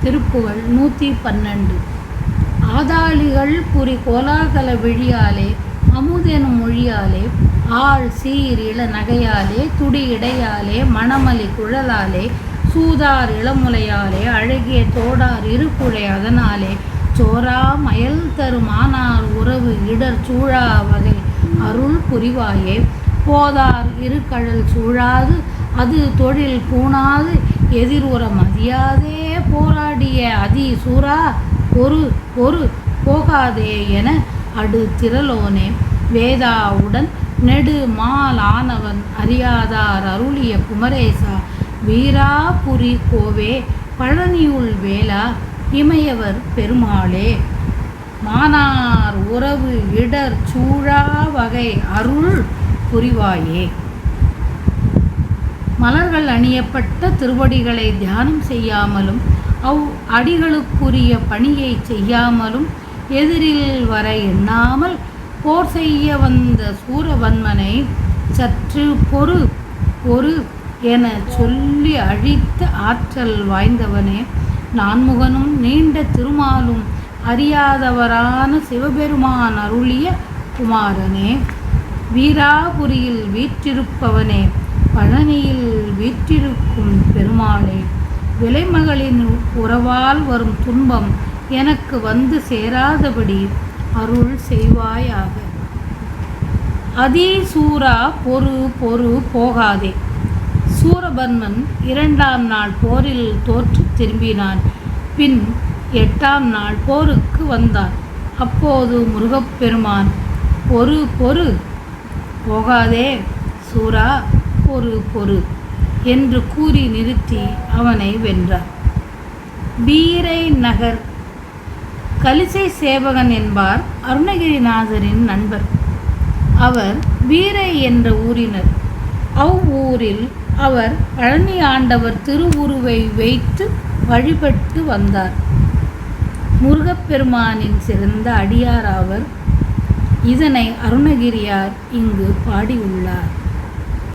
திருப்புகழ் 112. ஆதாளிகள் புரி கோலாகல விழியாலே அமுதெனும் மொழியாலே ஆள் சீர் இள நகையாலே துடி இடையாலே மணமலி குழலாலே சூதார் இளமுலையாலே அழகிய தோடார் இருக்குழை அதனாலே சோரா மயல் தருமானார் உறவு இடர் சூழா வகை அருள் புரிவாயே. போதார் இருக்கழல் சூழாது அது தொழில் பூணாது எதிர்உற மதியாதே போராடிய அதி சூரா பொறு பொறு போகாதே என அடு திரளோனே. வேதாவுடன் நெடு மால் ஆனவன் அறியாதார் அருளிய குமரேசா வீராபுரி கோவே பழனியுள் வேளா இமையவர் பெருமாளே. மானார் உறவு இடர் சூழா வகை அருள் புரிவாயே. மலர்கள் அணியப்பட்ட திருவடிகளை தியானம் செய்யாமலும் அவ் அடிகளுக்குரிய பணியை செய்யாமலும் எதிரில் வர எண்ணாமல் போர் செய்ய வந்த சூரவன்மனை சற்று பொறு பொறு என சொல்லி அழித்த ஆற்றல் வாய்ந்தவனே. நான்முகனும் நீண்ட திருமாலும் அறியாதவரான சிவபெருமான் அருளிய குமாரனே. வீராபுரியில் வீற்றிருப்பவனே, பழனியில் வீற்றிருக்கும் பெருமாளே. விலைமகளின் உறவால் வரும் துன்பம் எனக்கு வந்து சேராதபடி அருள் செய்வாயாக. அதிசூரா பொறு பொறு போகாதே. சூரபன்மன் 2ஆம் நாள் போரில் தோற்று திரும்பினான். பின் 8ஆம் நாள் போருக்கு வந்தான். அப்போது முருகப்பெருமான் பொறு பொறு போகாதே சூரா பொறு பொறு என்று கூறி நிறுத்தி அவனை வென்றார். வீரை நகர் கலிசை சேவகன் என்பார் அருணகிரிநாதரின் நண்பர். அவர் வீரை என்ற ஊரினர். அவ்வூரில் அவர் பழனி ஆண்டவர் திருவுருவை வைத்து வழிபட்டு வந்தார். முருகப்பெருமானின் சிறந்த அடியார் அவர். இதனை அருணகிரியார் இங்கு பாடியுள்ளார்.